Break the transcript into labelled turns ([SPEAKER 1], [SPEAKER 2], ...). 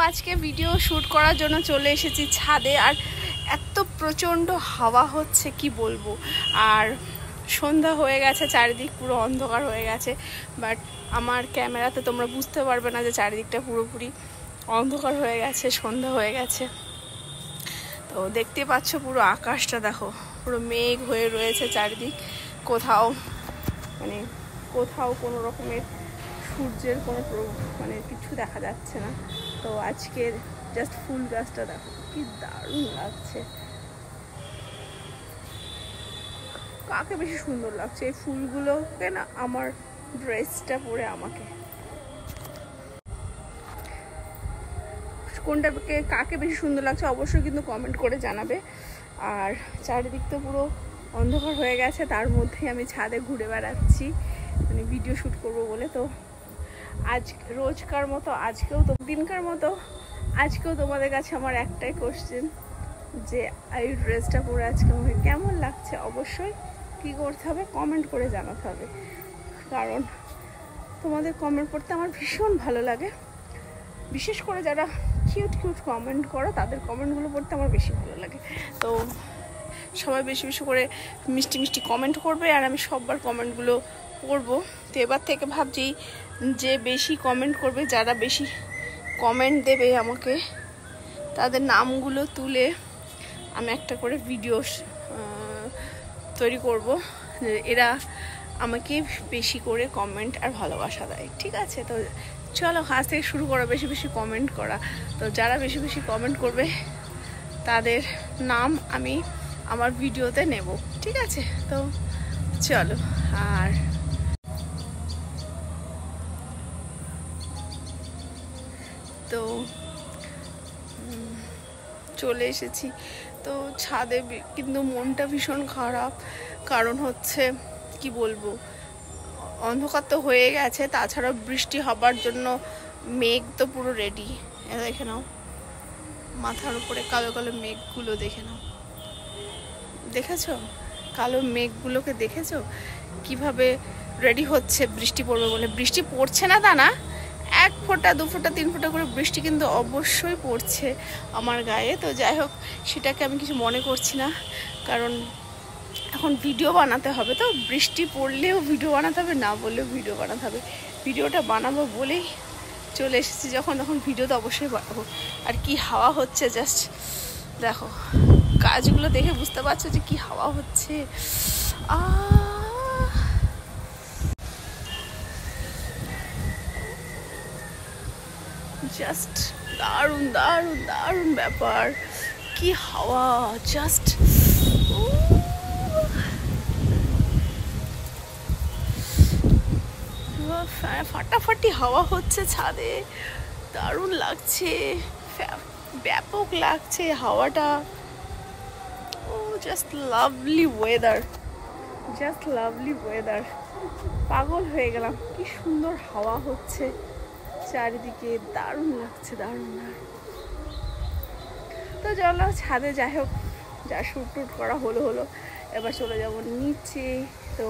[SPEAKER 1] আজকে video shoot করার জন্য চলে এসেছি ছাদে। আর এত প্রচণ্ড হাওয়া হচ্ছে কি বলবো। আর সন্ধ্যা হয়ে গেছে, চারিদিক পুরো অন্ধকার হয়ে গেছে। বাট আমার ক্যামেরাতে তোমরা বুঝতে পারবে না যে চারিদিকটা পুরোপুরি অন্ধকার হয়ে গেছে, সন্ধ্যা হয়ে গেছে। তো দেখতে পাচ্ছ পুরো আকাশটা দেখো, পুরো মেঘ হয়ে রয়েছে চারিদিক। কোথাও কোনো রকমের সূর্যের কোনো কিছু দেখা যাচ্ছে না। তো আজকের জাস্ট ফুল গাছটা দেখো কি দারুণ লাগছে। কাকে বেশি সুন্দর লাগছে এই ফুলগুলোকে না আমার ড্রেসটা পরে আমাকে? কোনটাকে কাকে বেশি সুন্দর লাগছে অবশ্যই কিন্তু কমেন্ট করে জানাবে। আর চারিদিক তো পুরো অন্ধকার হয়ে গেছে, তার মধ্যে আমি ছাদে ঘুরে বেড়াচ্ছি ভিডিও শ্যুট করব বলে। তো আজ রোজকার মতো আজকেও তোমাদের কাছে আমার একটাই কোশ্চেন, যে এই ড্রেসটা পরে আজকে আমাকে কেমন লাগছে অবশ্যই কী করতে হবে, কমেন্ট করে জানাতে হবে। কারণ তোমাদের কমেন্ট পড়তে আমার ভীষণ ভালো লাগে। বিশেষ করে যারা কিউট কমেন্ট করো তাদের কমেন্টগুলো পড়তে আমার বেশি ভালো লাগে। তো সবাই বেশি করে মিষ্টি কমেন্ট করবে, আর আমি সববার কমেন্টগুলো পড়বো। তো এবার থেকে ভাবছি যে বেশি কমেন্ট করবে, যারা বেশি কমেন্ট দেবে আমাকে, তাদের নামগুলো তুলে আমি একটা করে ভিডিও তৈরি করব। এরা আমাকে বেশি করে কমেন্ট আর ভালোবাসা দেয়, ঠিক আছে? তো চলো আজ থেকে শুরু করো বেশি কমেন্ট করা। তো যারা বেশি কমেন্ট করবে তাদের নাম আমি আমার ভিডিওতে নেব, ঠিক আছে? তো চলো। আর তো চলে এসেছি তো ছাদে, কিন্তু মনটা ভীষণ খারাপ। কারণ হচ্ছে কি বলবো, অন্ধকার তো হয়ে গেছে, তাছাড়াও বৃষ্টি হবার জন্য মেঘ তো পুরো রেডি। দেখে নাও মাথার উপরে কালো মেঘগুলো, দেখে নাও, দেখেছো কালো মেঘগুলোকে? দেখেছো কিভাবে রেডি হচ্ছে বৃষ্টি পড়বে বলে? বৃষ্টি পড়ছে না তা না, 1 ফোঁটা 2 ফোঁটা 3 ফোঁটা করে বৃষ্টি কিন্তু অবশ্যই পড়ছে আমার গায়ে। তো যাই হোক, সেটাকে আমি কিছু মনে করছি না, কারণ এখন ভিডিও বানাতে হবে। তো বৃষ্টি পড়লেও ভিডিও বানাতে হবে, না বললেও ভিডিও বানাতে হবে। ভিডিওটা বানাবো বলেই চলে এসেছি, যখন তখন ভিডিও তো অবশ্যই বানাবো। আর কি হাওয়া হচ্ছে জাস্ট দেখো, গাছগুলো দেখে বুঝতে পারছো যে কি হাওয়া হচ্ছে। জাস্ট দারুণ ব্যাপার, কি হাওয়া, জাস্ট ফাটাফাটি হাওয়া হচ্ছে ছাদে, দারুণ লাগছে, ব্যাপক লাগছে হাওয়াটা। ও জাস্ট লাভলি ওয়েদার, পাগল হয়ে গেলাম, কি সুন্দর হাওয়া হচ্ছে চারিদিকে, দারুণ লাগছে, দারুণ। তো চলো ছাদে, যাই হোক, যা শ্যুট করা হলো, এবার চলে যাবো নিচে। তো